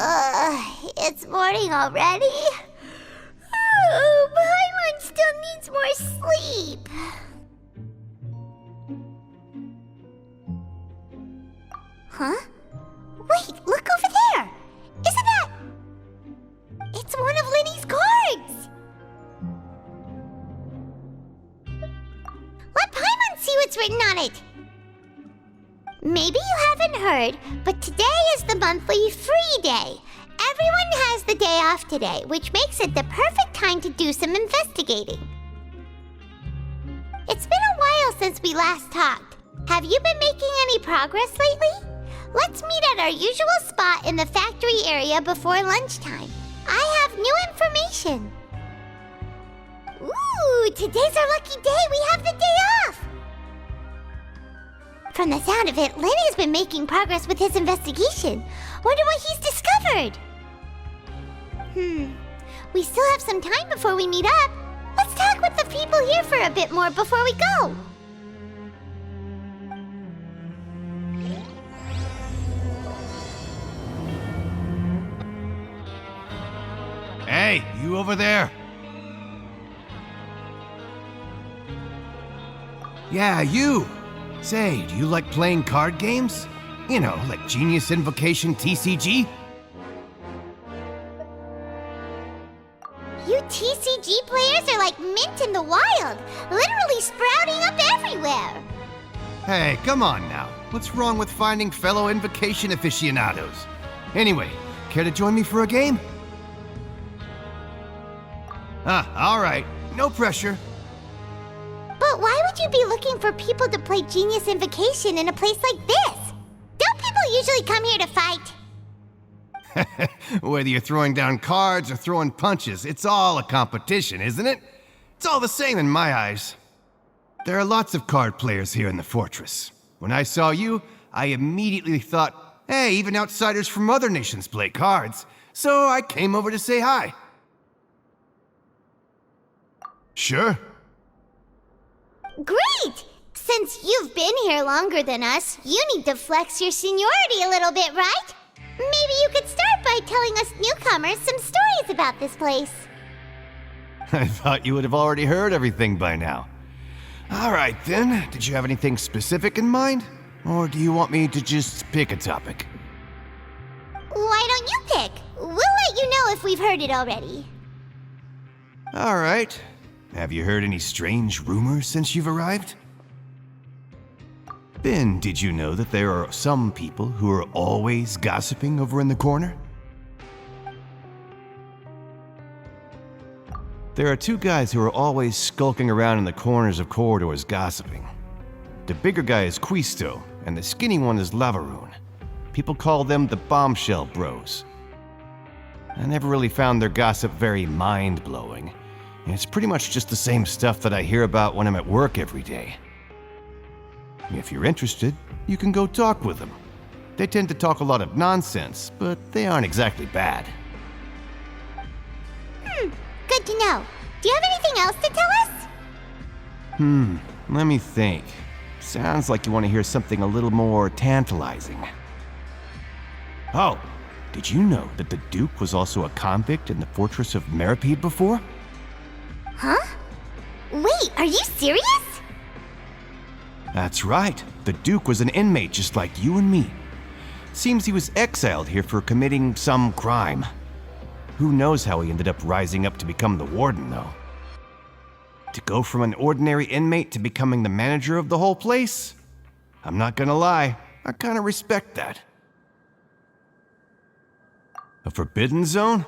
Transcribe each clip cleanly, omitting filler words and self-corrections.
It's morning already? Oh, Paimon still needs more sleep. Huh? Wait, look over there! Isn't that... It's one of Linny's cards! Let Paimon see what's written on it! Maybe you haven't heard, but today is the monthly free day. Everyone has the day off today, which makes it the perfect time to do some investigating. It's been a while since we last talked. Have you been making any progress lately? Let's meet at our usual spot in the factory area before lunchtime. I have new information. Ooh, today's our lucky day. We have the day off. From the sound of it, Lenny's been making progress with his investigation. Wonder what he's discovered. We still have some time before we meet up. Let's talk with the people here for a bit more before we go. Hey, you over there? Yeah, you! Say, do you like playing card games? You know, like Genius Invocation TCG? You TCG players are like mint in the wild, literally sprouting up everywhere. Hey, come on now. What's wrong with finding fellow Invocation aficionados? Anyway, care to join me for a game? All right. No pressure. But why would you be looking for people to play Genius Invocation in a place like this? Don't people usually come here to fight? Whether you're throwing down cards or throwing punches, it's all a competition, isn't it? It's all the same in my eyes. There are lots of card players here in the fortress. When I saw you, I immediately thought, hey, even outsiders from other nations play cards. So I came over to say hi. Sure. Great! Since you've been here longer than us, you need to flex your seniority a little bit, right? Maybe you could start by telling us newcomers some stories about this place. I thought you would have already heard everything by now. All right, then. Did you have anything specific in mind? Or do you want me to just pick a topic? Why don't you pick? We'll let you know if we've heard it already. All right. Have you heard any strange rumors since you've arrived? Ben, did you know that there are some people who are always gossiping over in the corner? There are two guys who are always skulking around in the corners of corridors gossiping. The bigger guy is Quisto, and the skinny one is Lavaroon. People call them the Bombshell Bros. I never really found their gossip very mind-blowing. It's pretty much just the same stuff that I hear about when I'm at work every day. If you're interested, you can go talk with them. They tend to talk a lot of nonsense, but they aren't exactly bad. Good to know. Do you have anything else to tell us? Let me think. Sounds like you want to hear something a little more tantalizing. Oh, did you know that the Duke was also a convict in the fortress of Meripede before? Huh? Wait, are you serious? That's right. The Duke was an inmate just like you and me. Seems he was exiled here for committing some crime. Who knows how he ended up rising up to become the warden, though. To go from an ordinary inmate to becoming the manager of the whole place? I'm not gonna lie, I kinda respect that. A forbidden zone?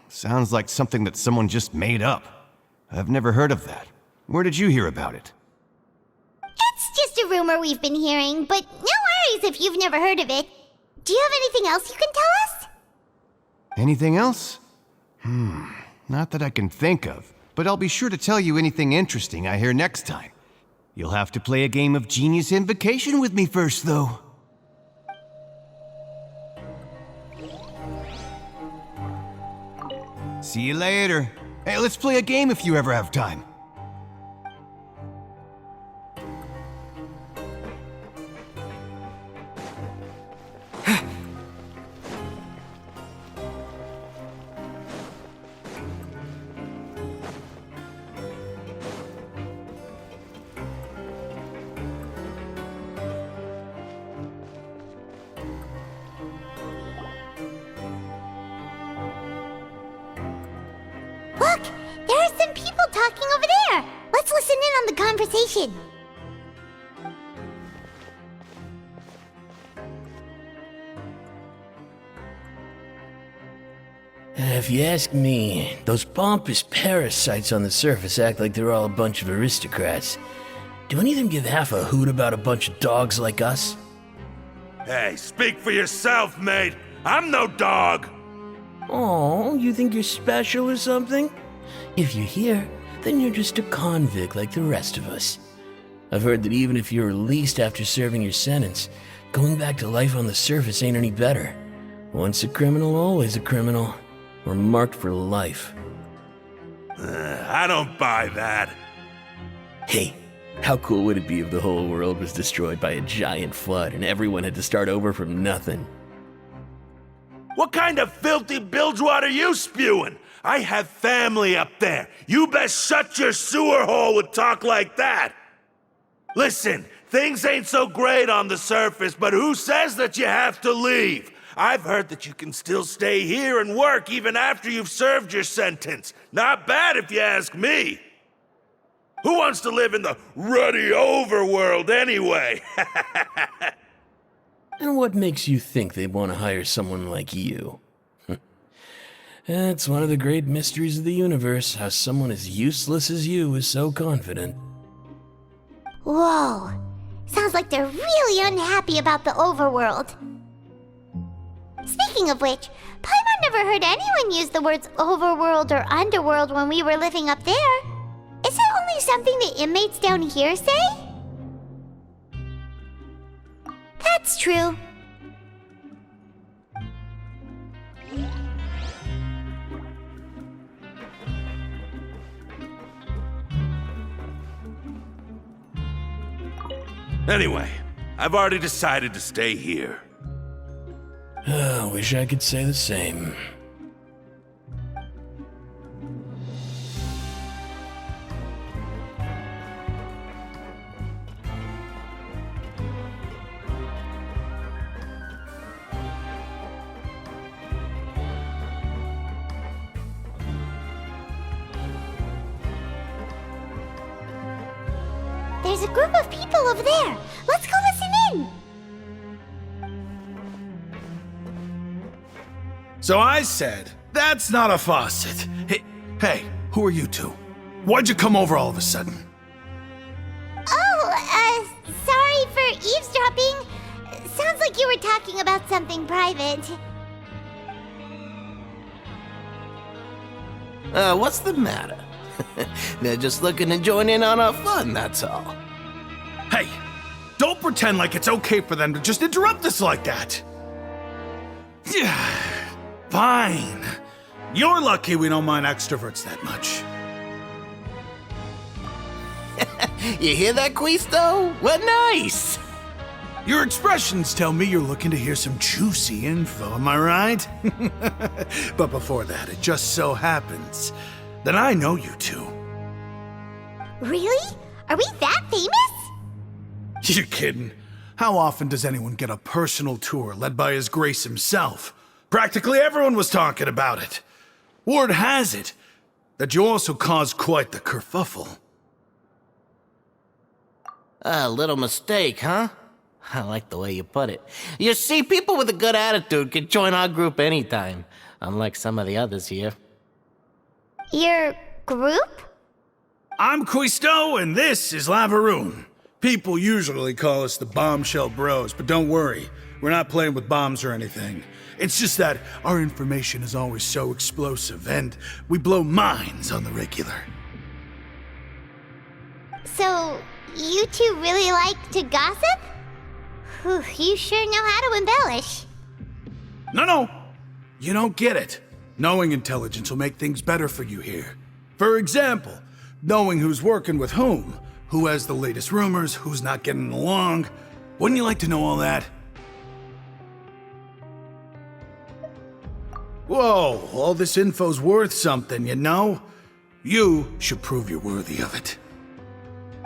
Sounds like something that someone just made up. I've never heard of that. Where did you hear about it? It's just a rumor we've been hearing, but no worries if you've never heard of it. Do you have anything else you can tell us? Anything else? Not that I can think of, but I'll be sure to tell you anything interesting I hear next time. You'll have to play a game of Genius Invocation with me first, though. See you later. Hey, let's play a game if you ever have time. on the conversation. If you ask me, those pompous parasites on the surface act like they're all a bunch of aristocrats. Do any of them give half a hoot about a bunch of dogs like us? Hey, speak for yourself, mate. I'm no dog. Oh, you think you're special or something? If you're here, then you're just a convict like the rest of us. I've heard that even if you're released after serving your sentence, going back to life on the surface ain't any better. Once a criminal, always a criminal. We're marked for life. I don't buy that. Hey, how cool would it be if the whole world was destroyed by a giant flood and everyone had to start over from nothing? What kind of filthy bilgewater are you spewing? I have family up there. You best shut your sewer hole with talk like that. Listen, things ain't so great on the surface, but who says that you have to leave? I've heard that you can still stay here and work even after you've served your sentence. Not bad if you ask me. Who wants to live in the ruddy overworld anyway? And what makes you think they'd want to hire someone like you? That's one of the great mysteries of the universe, how someone as useless as you is so confident. Whoa. Sounds like they're really unhappy about the overworld. Speaking of which, Paimon never heard anyone use the words overworld or underworld when we were living up there. Is it only something the inmates down here say? That's true. Anyway, I've already decided to stay here. Wish I could say the same. There's a group of people over there. Let's go listen in. So I said, that's not a faucet. Hey, who are you two? Why'd you come over all of a sudden? Oh, sorry for eavesdropping. Sounds like you were talking about something private. What's the matter? They're just looking to join in on our fun, that's all. Hey, don't pretend like it's okay for them to just interrupt us like that. Yeah, fine. You're lucky we don't mind extroverts that much. You hear that, Quisto? What nice! Your expressions tell me you're looking to hear some juicy info, am I right? But before that, it just so happens that I know you two. Really? Are we that famous? You're kidding. How often does anyone get a personal tour led by His Grace himself? Practically everyone was talking about it. Word has it that you also caused quite the kerfuffle. A little mistake, huh? I like the way you put it. You see, people with a good attitude can join our group anytime, unlike some of the others here. Your group? I'm Quisto, and this is Lavaroon. People usually call us the Bombshell Bros, but don't worry, we're not playing with bombs or anything. It's just that our information is always so explosive, and we blow minds on the regular. So, you two really like to gossip? Whew, you sure know how to embellish. No, you don't get it. Knowing intelligence will make things better for you here. For example, knowing who's working with whom, who has the latest rumors, who's not getting along. Wouldn't you like to know all that? Whoa, all this info's worth something, you know? You should prove you're worthy of it.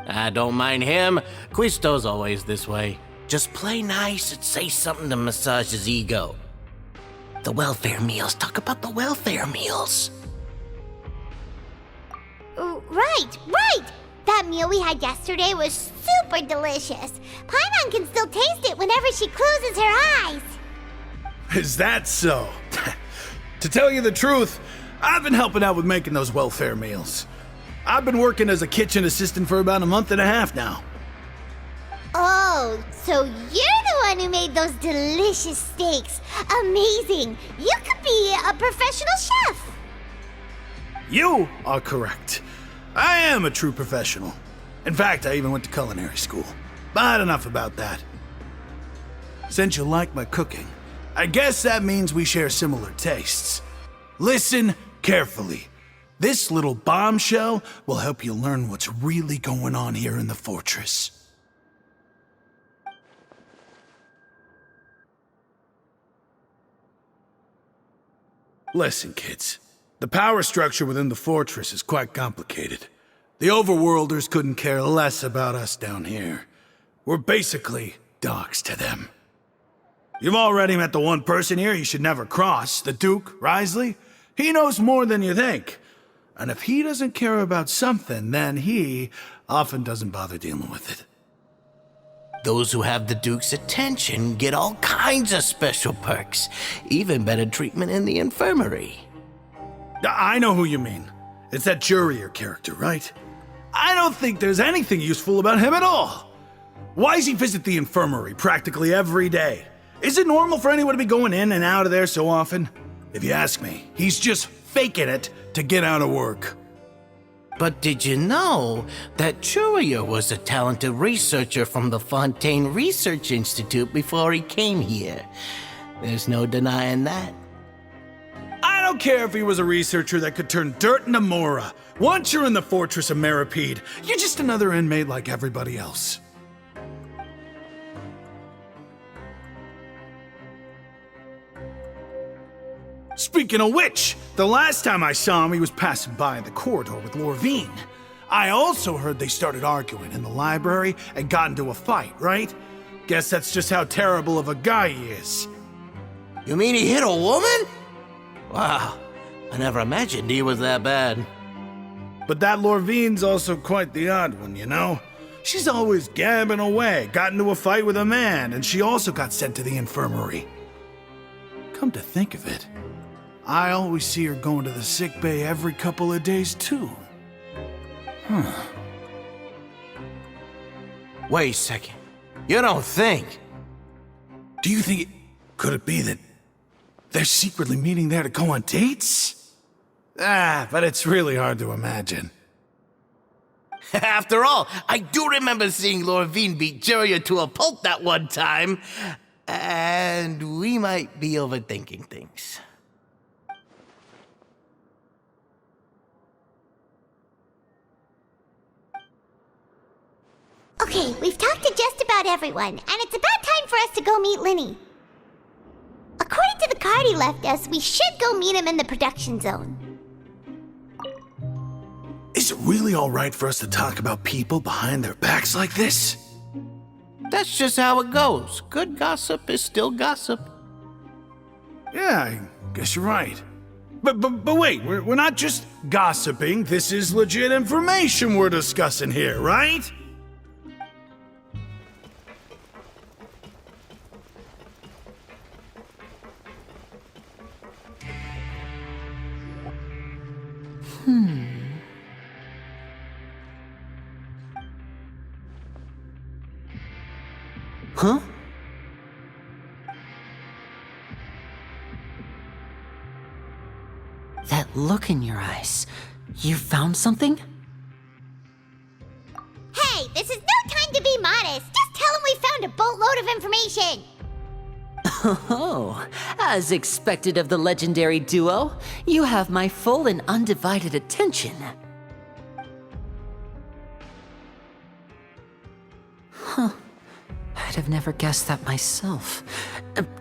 I don't mind him. Quisto's always this way. Just play nice and say something to massage his ego. The welfare meals. Talk about the welfare meals. Right. That meal we had yesterday was super delicious. Paimon can still taste it whenever she closes her eyes. Is that so? To tell you the truth, I've been helping out with making those welfare meals. I've been working as a kitchen assistant for about a month and a half now. Oh, so you're the one who made those delicious steaks. Amazing. You could be a professional chef. You are correct. I am a true professional. In fact, I even went to culinary school. But enough about that. Since you like my cooking, I guess that means we share similar tastes. Listen carefully. This little bombshell will help you learn what's really going on here in the fortress. Listen, kids. The power structure within the fortress is quite complicated. The overworlders couldn't care less about us down here. We're basically dogs to them. You've already met the one person here you should never cross, the Duke, Risley. He knows more than you think. And if he doesn't care about something, then he often doesn't bother dealing with it. Those who have the Duke's attention get all kinds of special perks, even better treatment in the infirmary. I know who you mean. It's that Jurier character, right? I don't think there's anything useful about him at all. Why does he visit the infirmary practically every day? Is it normal for anyone to be going in and out of there so often? If you ask me, he's just faking it to get out of work. But did you know that Jurier was a talented researcher from the Fontaine Research Institute before he came here? There's no denying that. I don't care if he was a researcher that could turn dirt into Mora. Once you're in the fortress of Meripede, you're just another inmate like everybody else. Speaking of which, the last time I saw him, he was passing by in the corridor with Lorvine. I also heard they started arguing in the library and got into a fight, right? Guess that's just how terrible of a guy he is. You mean he hit a woman? Wow, I never imagined he was that bad. But that Lorvine's also quite the odd one, you know? She's always gabbing away, got into a fight with a man, and she also got sent to the infirmary. Come to think of it, I always see her going to the sick bay every couple of days, too. Wait a second. You don't think? Do you think could it be that they're secretly meeting there to go on dates? But it's really hard to imagine. After all, I do remember seeing Lorvine beat Jurier to a pulp that one time. And we might be overthinking things. Okay, we've talked to just about everyone, and it's about time for us to go meet Linny. According to the card he left us, we should go meet him in the production zone. Is it really all right for us to talk about people behind their backs like this? That's just how it goes. Good gossip is still gossip. Yeah, I guess you're right. But wait, we're not just gossiping. This is legit information we're discussing here, right? Huh? That look in your eyes. You found something? Hey, this is no time to be modest. Just tell him we found a boatload of information. Oh, as expected of the legendary duo, you have my full and undivided attention. Huh. I'd have never guessed that myself.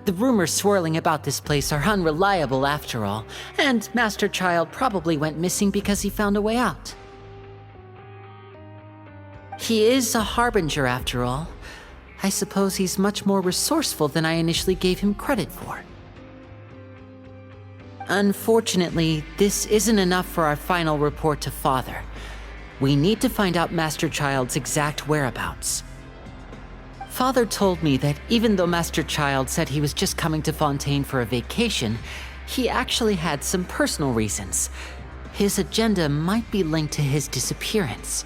The rumors swirling about this place are unreliable after all, and Master Child probably went missing because he found a way out. He is a harbinger after all. I suppose he's much more resourceful than I initially gave him credit for. Unfortunately, this isn't enough for our final report to Father. We need to find out Master Child's exact whereabouts. Father told me that even though Master Child said he was just coming to Fontaine for a vacation, he actually had some personal reasons. His agenda might be linked to his disappearance.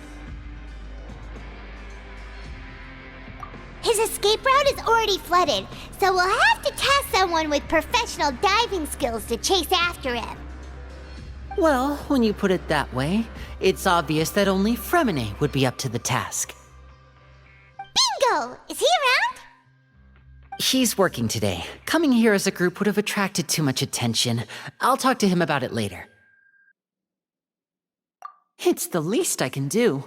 His escape route is already flooded, so we'll have to task someone with professional diving skills to chase after him. Well, when you put it that way, it's obvious that only Fremine would be up to the task. Bingo! Is he around? He's working today. Coming here as a group would have attracted too much attention. I'll talk to him about it later. It's the least I can do.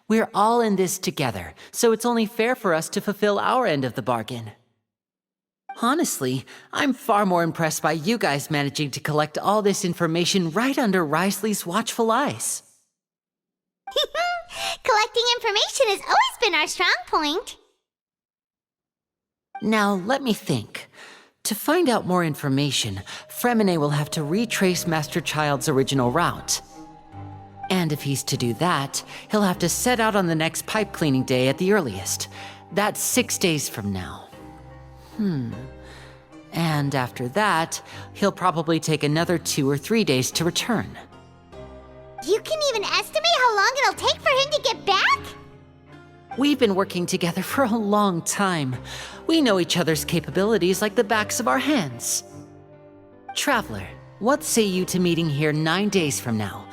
We're all in this together, so it's only fair for us to fulfill our end of the bargain. Honestly, I'm far more impressed by you guys managing to collect all this information right under Risley's watchful eyes. Collecting information has always been our strong point. Now, let me think. To find out more information, Fremine will have to retrace Master Child's original route. And if he's to do that, he'll have to set out on the next pipe cleaning day at the earliest. That's 6 days from now. And after that, he'll probably take another 2 or 3 days to return. You can even estimate how long it'll take for him to get back? We've been working together for a long time. We know each other's capabilities like the backs of our hands. Traveler, what say you to meeting here 9 days from now?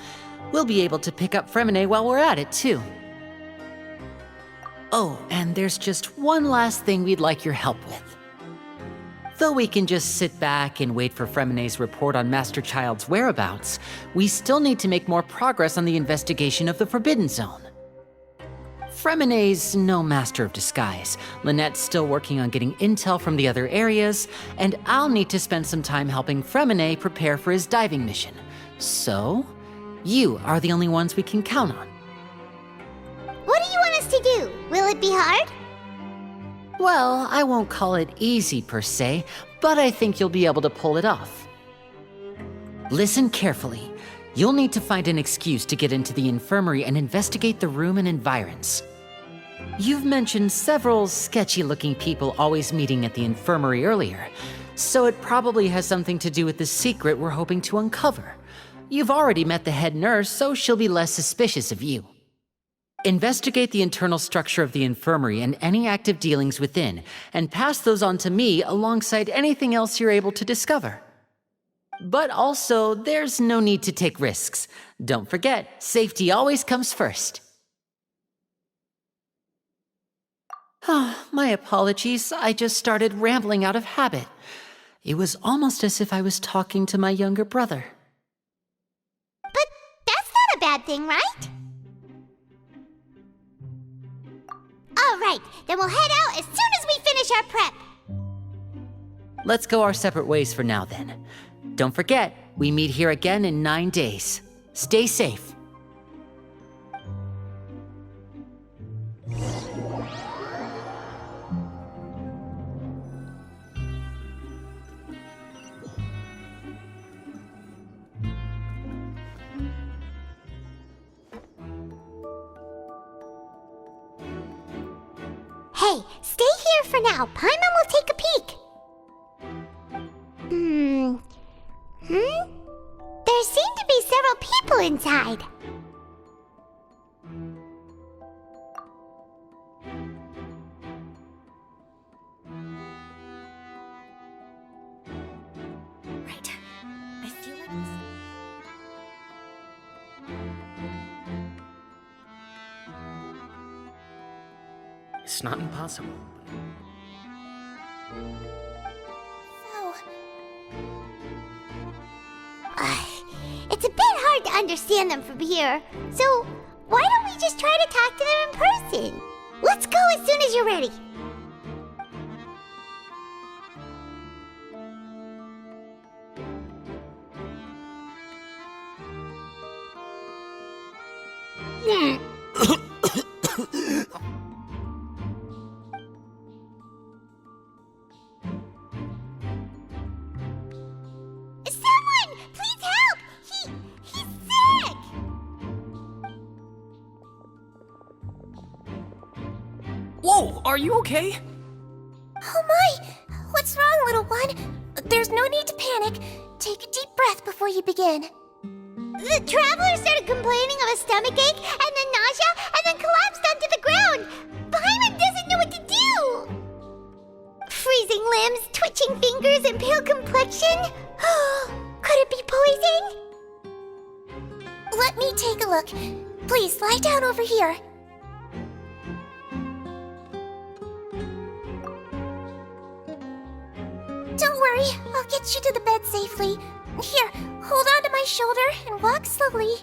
We'll be able to pick up Fremine while we're at it, too. Oh, and there's just one last thing we'd like your help with. Though we can just sit back and wait for Fremine's report on Master Child's whereabouts, we still need to make more progress on the investigation of the Forbidden Zone. Fremine's no master of disguise, Lynette's still working on getting intel from the other areas, and I'll need to spend some time helping Fremine prepare for his diving mission. So, you are the only ones we can count on. What do you want us to do? Will it be hard? Well, I won't call it easy per se, but I think you'll be able to pull it off. Listen carefully. You'll need to find an excuse to get into the infirmary and investigate the room and environs. You've mentioned several sketchy-looking people always meeting at the infirmary earlier, so it probably has something to do with the secret we're hoping to uncover. You've already met the head nurse, so she'll be less suspicious of you. Investigate the internal structure of the infirmary and any active dealings within, and pass those on to me alongside anything else you're able to discover. But also, there's no need to take risks. Don't forget, safety always comes first. My apologies, I just started rambling out of habit. It was almost as if I was talking to my younger brother. But that's not a bad thing, right? All right, then we'll head out as soon as we finish our prep. Let's go our separate ways for now, then. Don't forget, we meet here again in 9 days. Stay safe. Hey, stay here for now. Paimon will take a peek. There seem to be several people inside. Right. I feel like this. It's not impossible. So... it's a bit hard to understand them from here. So, why don't we just try to talk to them in person? Let's go as soon as you're ready. Someone! Please help! He's sick! Oh, are you okay? Oh my! What's wrong, little one? There's no need to panic. Take a deep breath before you begin. The traveler started complaining of a stomachache and then nausea and then collapsed onto the ground. Paimon doesn't know what to do. Freezing limbs, twitching fingers, and pale complexion? Could it be poison? Let me take a look. Please, lie down over here. Don't worry, I'll get you to the bed safely. Here, hold on to my shoulder and walk slowly.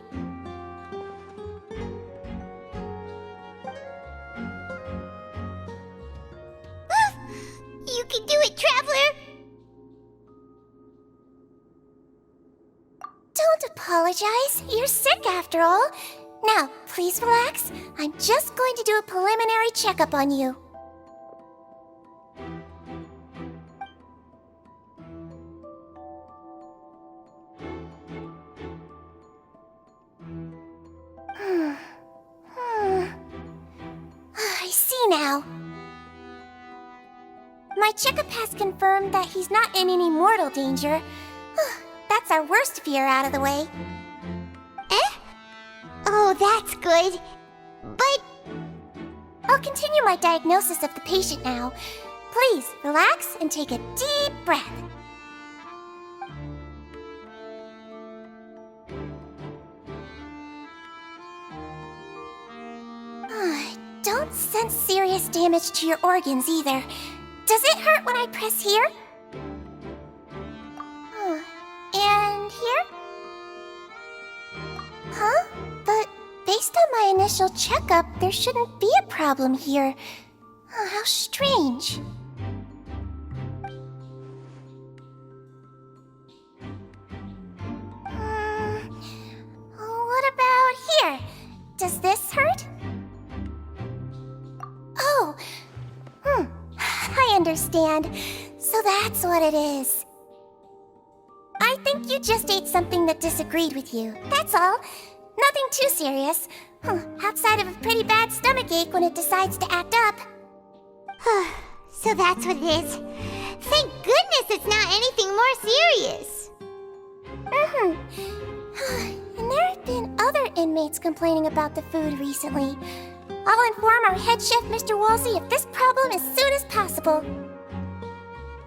You can do it, traveler. Don't apologize. You're sick after all. Now, please relax. I'm just going to do a preliminary checkup on you. I see now. My checkup has confirmed that he's not in any mortal danger. That's our worst fear out of the way. Oh, that's good. But I'll continue my diagnosis of the patient now. Please, relax and take a deep breath. Don't sense serious damage to your organs either. Does it hurt when I press here? And here? Huh? But based on my initial checkup, there shouldn't be a problem here. How strange. What about here? Does this hurt? Oh, I understand. So that's what it is. I think you just ate something that disagreed with you. That's all. Nothing too serious. Outside of a pretty bad stomachache when it decides to act up. so that's what it is. Thank goodness it's not anything more serious. And there have been other inmates complaining about the food recently. I'll inform our head chef, Mr. Wolsey, of this problem as soon as possible.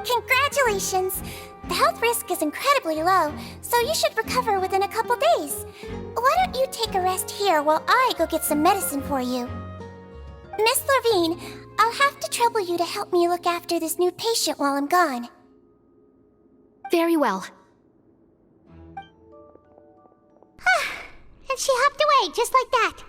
Congratulations! The health risk is incredibly low, so you should recover within a couple days. Why don't you take a rest here while I go get some medicine for you? Miss Levine, I'll have to trouble you to help me look after this new patient while I'm gone. Very well. And she hopped away just like that.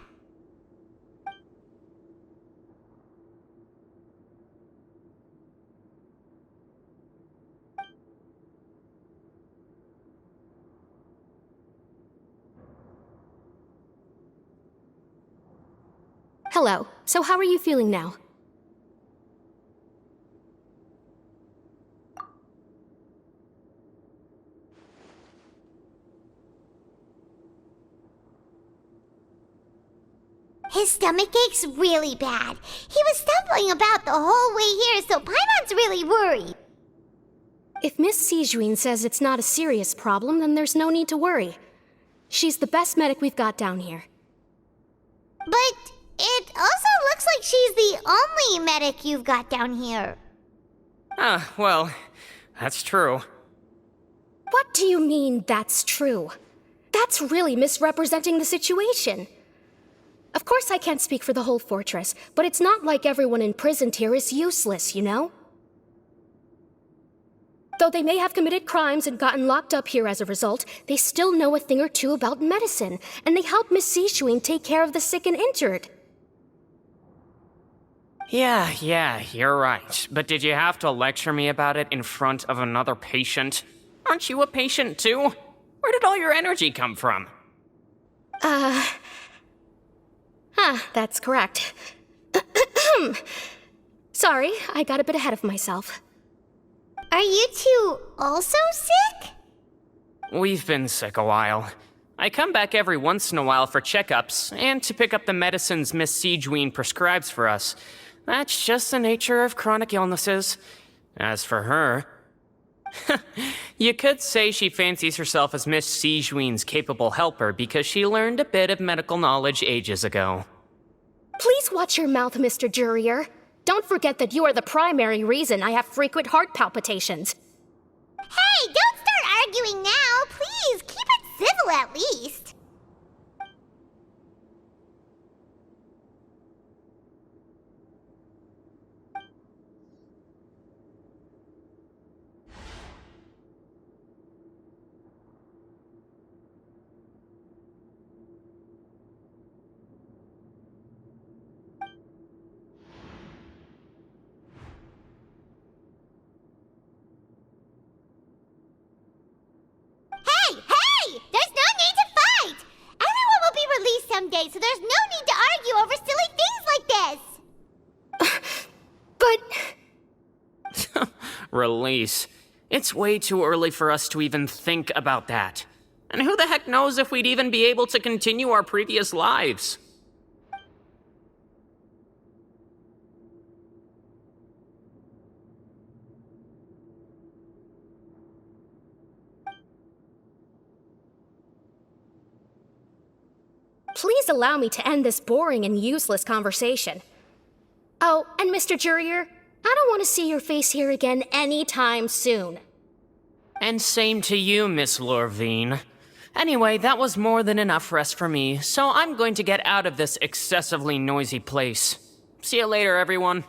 Hello. So how are you feeling now? His stomach ache's really bad. He was stumbling about the whole way here, so Paimon's really worried. If Miss Sijuin says it's not a serious problem, then there's no need to worry. She's the best medic we've got down here. But it also looks like she's the only medic you've got down here. Well, that's true. What do you mean, that's true? That's really misrepresenting the situation. Of course I can't speak for the whole fortress, but it's not like everyone imprisoned here is useless, you know? Though they may have committed crimes and gotten locked up here as a result, they still know a thing or two about medicine, and they help Miss Sijuin take care of the sick and injured. Yeah, you're right. But did you have to lecture me about it in front of another patient? Aren't you a patient too? Where did all your energy come from? That's correct. Sorry, I got a bit ahead of myself. Are you two also sick? We've been sick a while. I come back every once in a while for checkups, and to pick up the medicines Miss Sijuin prescribes for us. That's just the nature of chronic illnesses. As for her, you could say she fancies herself as Miss Sijuin's capable helper because she learned a bit of medical knowledge ages ago. Please watch your mouth, Mr. Jurier. Don't forget that you are the primary reason I have frequent heart palpitations. Hey, don't start arguing now. Please, keep it civil at least. Hey! There's no need to fight! Everyone will be released someday, so there's no need to argue over silly things like this! But... Release. It's way too early for us to even think about that. And who the heck knows if we'd even be able to continue our previous lives? Please allow me to end this boring and useless conversation. Oh, and Mr. Jurier, I don't want to see your face here again anytime soon. And same to you, Miss Lorvine. Anyway, that was more than enough rest for me, so I'm going to get out of this excessively noisy place. See you later, everyone.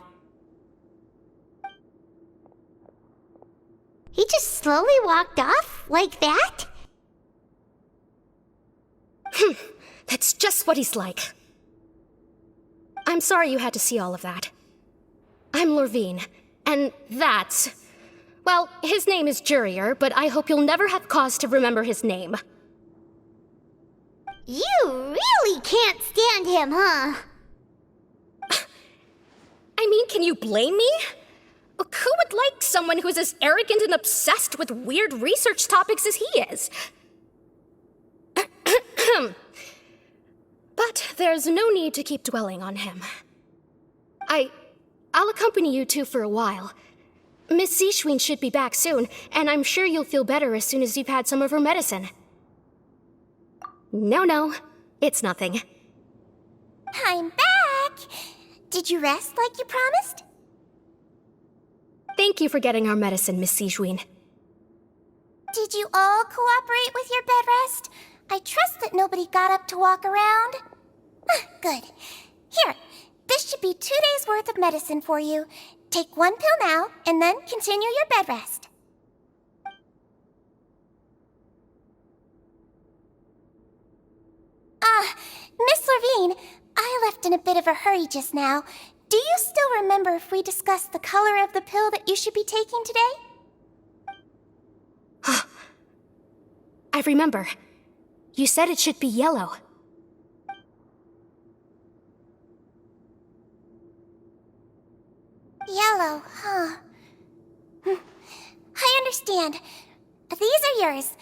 He just slowly walked off like that? That's just what he's like. I'm sorry you had to see all of that. I'm Lorvine, and that's... Well, his name is Jurier, but I hope you'll never have cause to remember his name. You really can't stand him, huh? I mean, can you blame me? Who would like someone who's as arrogant and obsessed with weird research topics as he is? But there's no need to keep dwelling on him. I'll accompany you two for a while. Miss Sijuin should be back soon, and I'm sure you'll feel better as soon as you've had some of her medicine. No, it's nothing. I'm back! Did you rest like you promised? Thank you for getting our medicine, Miss Sijuin. Did you all cooperate with your bed rest? I trust that nobody got up to walk around. Good. Here, this should be 2 days' worth of medicine for you. Take 1 pill now, and then continue your bed rest. Miss Lorvine, I left in a bit of a hurry just now. Do you still remember if we discussed the color of the pill that you should be taking today? I remember. You said it should be yellow. Yellow, huh? I understand. These are yours.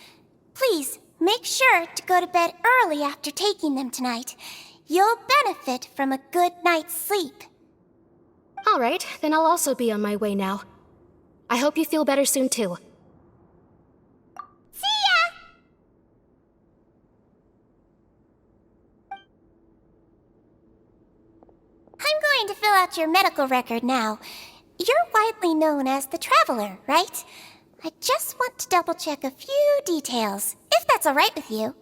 Please, make sure to go to bed early after taking them tonight. You'll benefit from a good night's sleep. All right, then I'll also be on my way now. I hope you feel better soon, too. See ya! I'm going to fill out your medical record now. You're widely known as the Traveler, right? I just want to double-check a few details, if that's all right with you.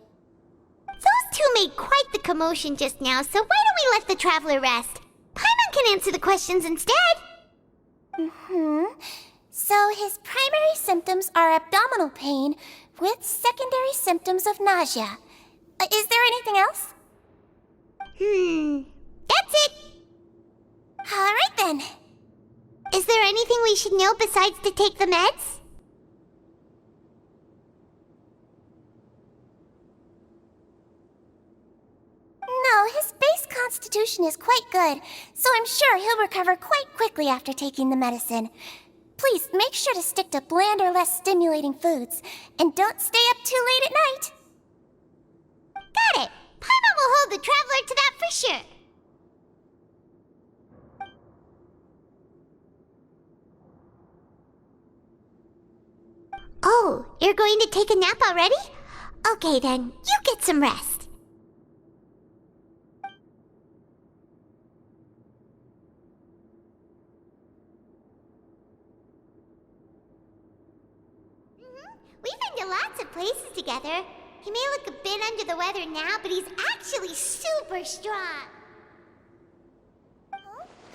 Those two made quite the commotion just now, so why don't we let the Traveler rest? Paimon can answer the questions instead. So his primary symptoms are abdominal pain with secondary symptoms of nausea. Is there anything else? That's it. All right then. Is there anything we should know besides to take the meds? No, his base constitution is quite good, so I'm sure he'll recover quite quickly after taking the medicine. Please make sure to stick to bland or less stimulating foods, and don't stay up too late at night. Got it. Paimon will hold the Traveler to that for sure. Oh, you're going to take a nap already? Okay then, you get some rest. We've been to lots of places together. He may look a bit under the weather now, but he's actually super strong.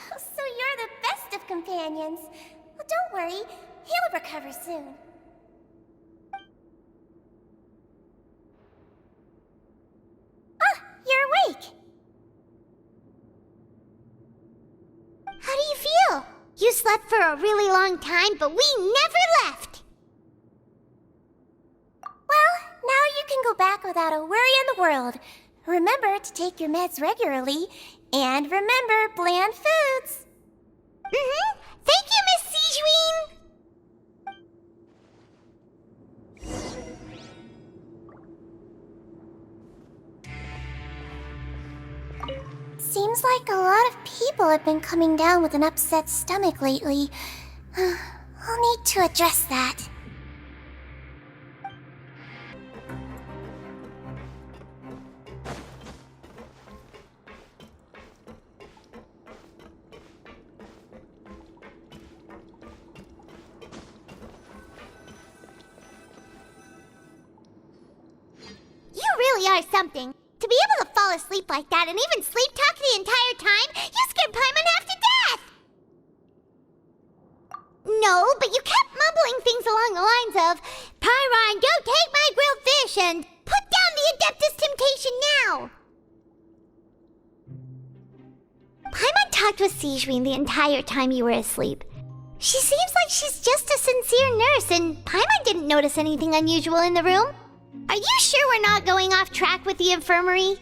So you're the best of companions. Well, don't worry, he'll recover soon. Ah, you're awake. How do you feel? You slept for a really long time, but we never left. Well, now you can go back without a worry in the world. Remember to take your meds regularly, and remember bland foods. Thank you, Miss Sijuin. Seems like a lot of people have been coming down with an upset stomach lately. I'll need to address that. You really are something. To be able to fall asleep like that and even sleep talk the entire time, you scared Paimon half to death! No, but you kept mumbling things along the lines of, Pyron, don't take my grilled fish, and put down the Adeptus Temptation now! Paimon talked with Sijuin the entire time you were asleep. She seems like she's just a sincere nurse, and Paimon didn't notice anything unusual in the room. Are you sure we're not going off track with the infirmary?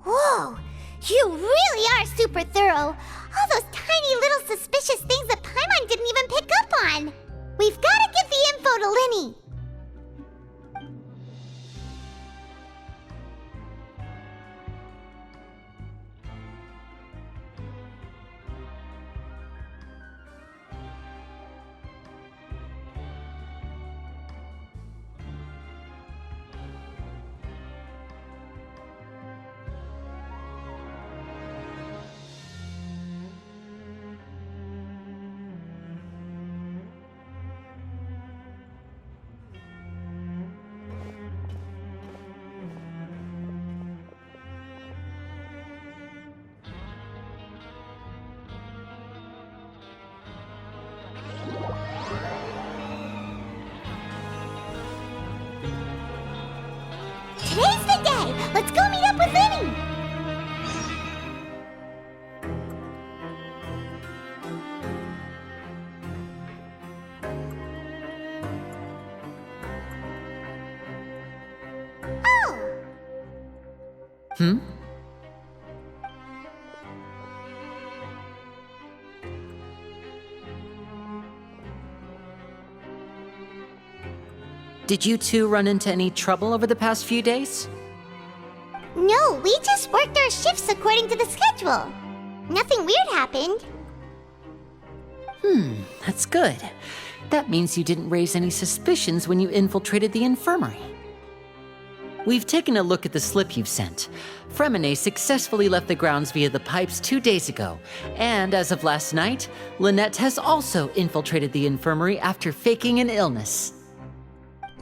Whoa! You really are super thorough! All those tiny little suspicious things that Paimon didn't even pick up on! We've gotta give the info to Linny! Today's the day! Let's go meet up with Linny! Oh! Did you two run into any trouble over the past few days? No, we just worked our shifts according to the schedule. Nothing weird happened. That's good. That means you didn't raise any suspicions when you infiltrated the infirmary. We've taken a look at the slip you've sent. Fremine successfully left the grounds via the pipes 2 days ago, and as of last night, Lynette has also infiltrated the infirmary after faking an illness.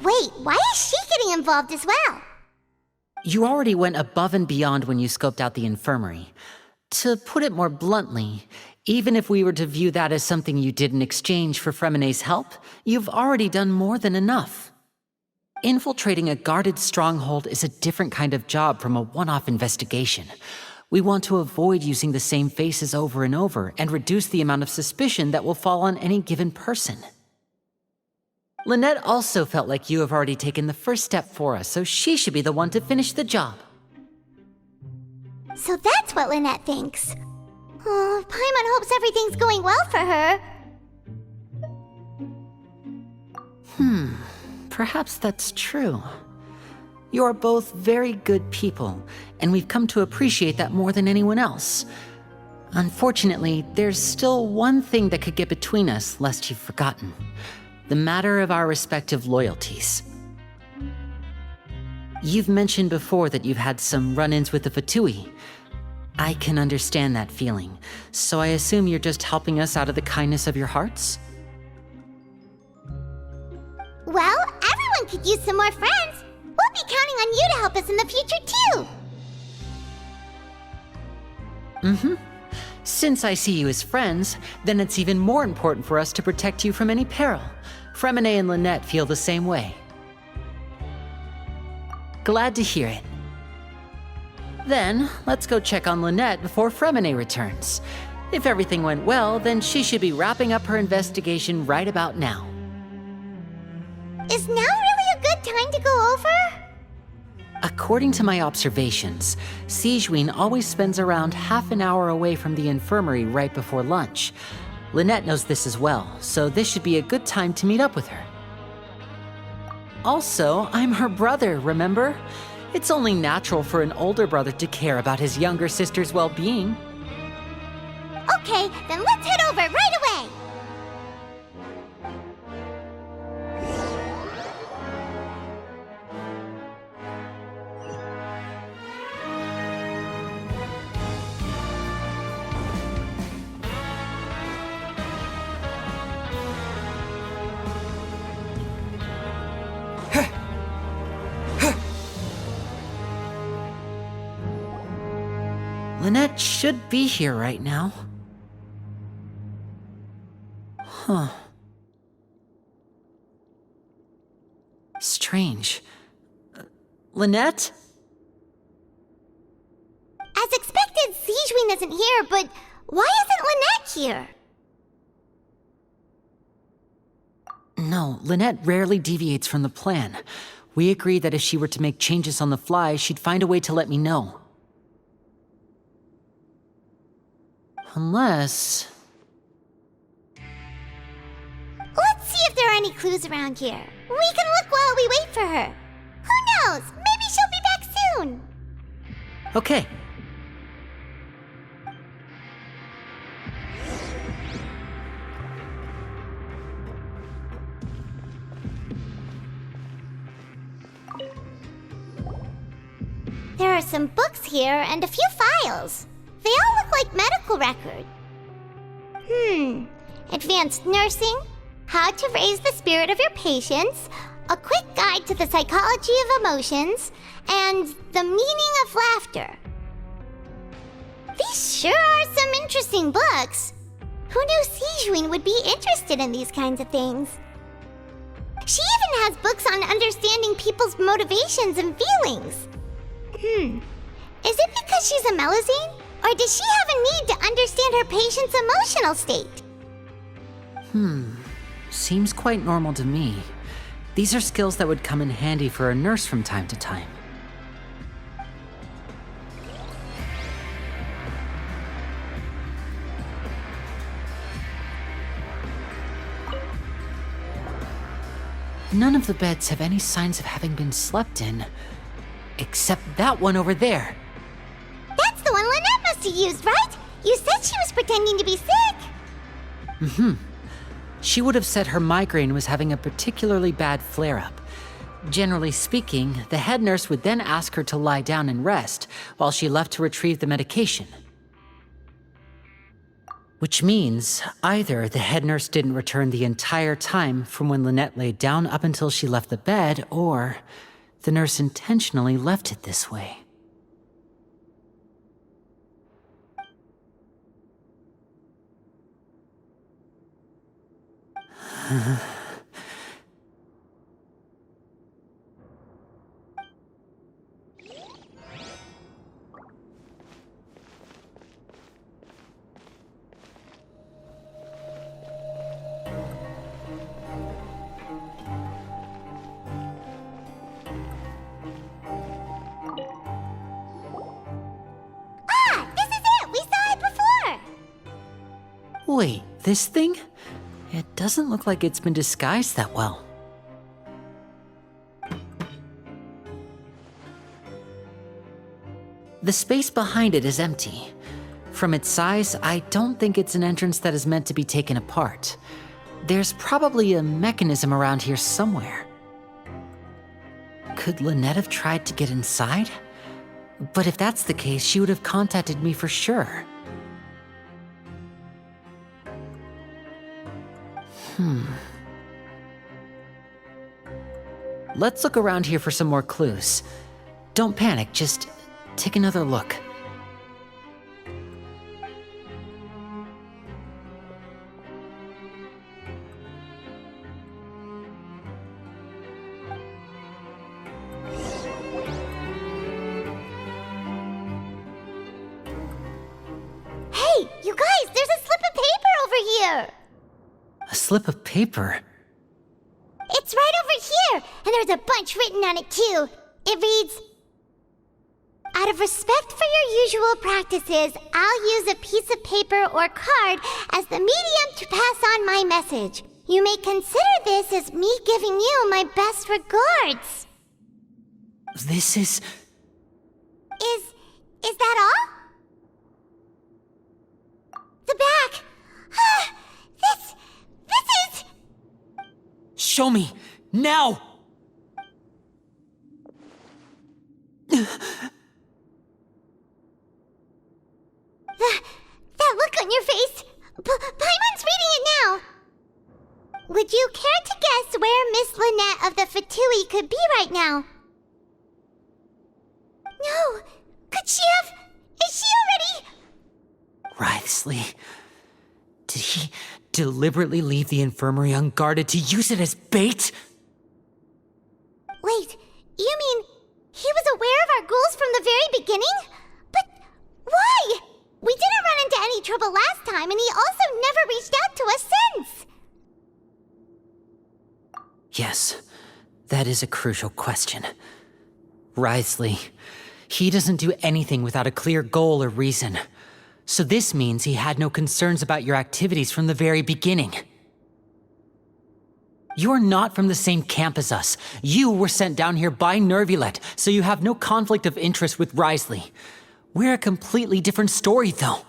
Wait, why is she getting involved as well? You already went above and beyond when you scoped out the infirmary. To put it more bluntly, even if we were to view that as something you did in exchange for Fremine's help, you've already done more than enough. Infiltrating a guarded stronghold is a different kind of job from a one-off investigation. We want to avoid using the same faces over and over and reduce the amount of suspicion that will fall on any given person. Lynette also felt like you have already taken the first step for us, so she should be the one to finish the job. So that's what Lynette thinks. Oh, Paimon hopes everything's going well for her. Perhaps that's true. You're both very good people, and we've come to appreciate that more than anyone else. Unfortunately, there's still one thing that could get between us, lest you've forgotten. The matter of our respective loyalties. You've mentioned before that you've had some run-ins with the Fatui. I can understand that feeling, so I assume you're just helping us out of the kindness of your hearts? Well, everyone could use some more friends. We'll be counting on you to help us in the future, too. Since I see you as friends, then it's even more important for us to protect you from any peril. Fremine and Lynette feel the same way. Glad to hear it. Then, let's go check on Lynette before Fremine returns. If everything went well, then she should be wrapping up her investigation right about now. Is now really a good time to go over? According to my observations, Sigewinne always spends around half an hour away from the infirmary right before lunch. Lynette knows this as well, so this should be a good time to meet up with her. Also, I'm her brother, remember? It's only natural for an older brother to care about his younger sister's well-being. Okay, then let's head over right away. Lynette should be here right now. Huh. Strange. Lynette? As expected, Sigewinne isn't here, but why isn't Lynette here? No, Lynette rarely deviates from the plan. We agreed that if she were to make changes on the fly, she'd find a way to let me know. Unless... Let's see if there are any clues around here. We can look while we wait for her. Who knows? Maybe she'll be back soon. Okay. There are some books here and a few files. They all look like medical records. Advanced nursing, how to raise the spirit of your patients, a quick guide to the psychology of emotions, and the meaning of laughter. These sure are some interesting books. Who knew Sigewinne would be interested in these kinds of things? She even has books on understanding people's motivations and feelings. Is it because she's a Melusine? Or does she have a need to understand her patient's emotional state? Seems quite normal to me. These are skills that would come in handy for a nurse from time to time. None of the beds have any signs of having been slept in. Except that one over there. That's the one Lynette must have used, right? You said she was pretending to be sick. She would have said her migraine was having a particularly bad flare-up. Generally speaking, the head nurse would then ask her to lie down and rest, while she left to retrieve the medication. Which means, either the head nurse didn't return the entire time from when Lynette laid down up until she left the bed, or the nurse intentionally left it this way. Ah, this is it! We saw it before! Wait, this thing? It doesn't look like it's been disguised that well. The space behind it is empty. From its size, I don't think it's an entrance that is meant to be taken apart. There's probably a mechanism around here somewhere. Could Lynette have tried to get inside? But if that's the case, she would have contacted me for sure. Let's look around here for some more clues. Don't panic, just take another look. Hey, you guys, there's a slip of paper over here! A slip of paper? It's right over here, and there's a bunch written on it too. It reads, "Out of respect for your usual practices, I'll use a piece of paper or card as the medium to pass on my message. You may consider this as me giving you my best regards." This is... Is that all? The back. This is... Show me! Now! That look on your face. Paimon's reading it now. Would you care to guess where Miss Lynette of the Fatui could be right now? No. Could she have... Is she already... Wriothesley. Did he deliberately leave the infirmary unguarded to use it as bait? Wait, you mean he was aware of our goals from the very beginning? But why? We didn't run into any trouble last time, and he also never reached out to us since. Yes, that is a crucial question. Wriothesley, he doesn't do anything without a clear goal or reason. So this means he had no concerns about your activities from the very beginning. You're not from the same camp as us. You were sent down here by Nervulet, so you have no conflict of interest with Wriothesley. We're a completely different story, though.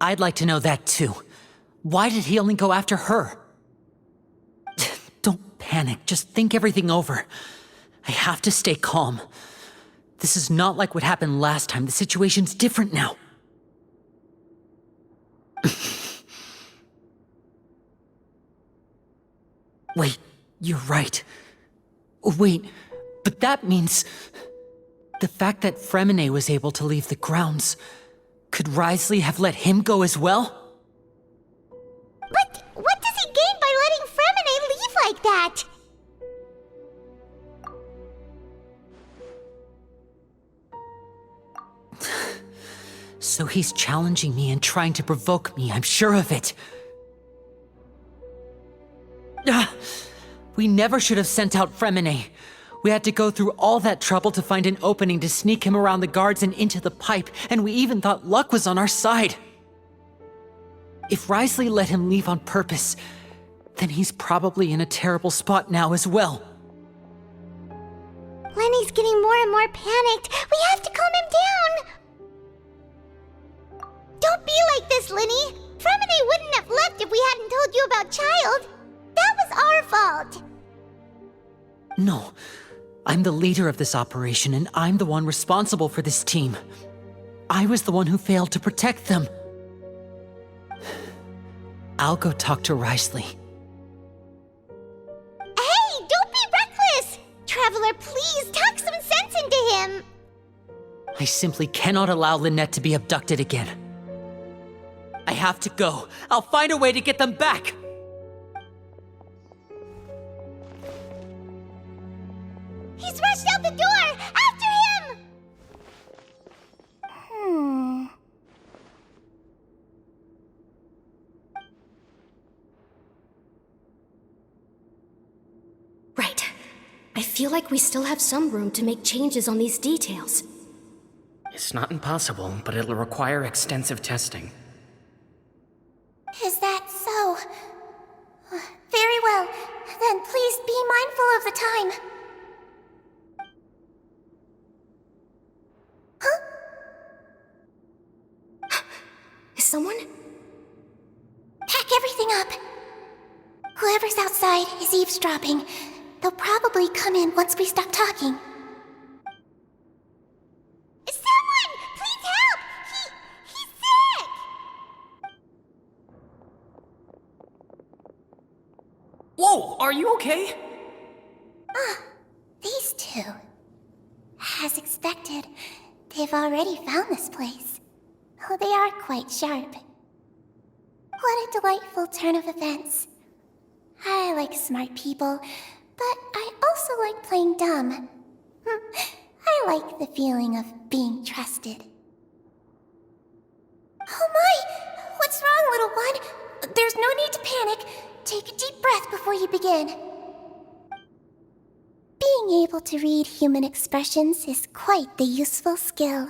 I'd like to know that, too. Why did he only go after her? Don't panic, just think everything over. I have to stay calm. This is not like what happened last time. The situation's different now. Wait, you're right. Wait, but that means... the fact that Fremine was able to leave the grounds... could Wriothesley have let him go as well? But what does he gain by letting Fremine leave like that? So he's challenging me and trying to provoke me, I'm sure of it. We never should have sent out Fremine. We had to go through all that trouble to find an opening to sneak him around the guards and into the pipe, and we even thought luck was on our side. If Wriothesley let him leave on purpose, then he's probably in a terrible spot now as well. Lenny's getting more and more panicked. We have to calm him down. Don't be like this, Lenny. Fremine wouldn't have left if we hadn't told you about Child. That was our fault. No, I'm the leader of this operation, and I'm the one responsible for this team. I was the one who failed to protect them. I'll go talk to Wriothesley. Hey, don't be reckless! Traveler, please talk some sense into him. I simply cannot allow Lynette to be abducted again. I have to go. I'll find a way to get them back! He's rushed out the door! After him! Right. I feel like we still have some room to make changes on these details. It's not impossible, but it'll require extensive testing. Is that so? Very well. Then please be mindful of the time. Huh? Is someone? Pack everything up. Whoever's outside is eavesdropping. They'll probably come in once we stop talking. Someone! Please help! He's sick! Whoa, are you okay? These two. As expected, they've already found this place. Oh, they are quite sharp. What a delightful turn of events. I like smart people, but I also like playing dumb. I like the feeling of being trusted. Oh my! What's wrong, little one? There's no need to panic. Take a deep breath before you begin. Being able to read human expressions is quite the useful skill.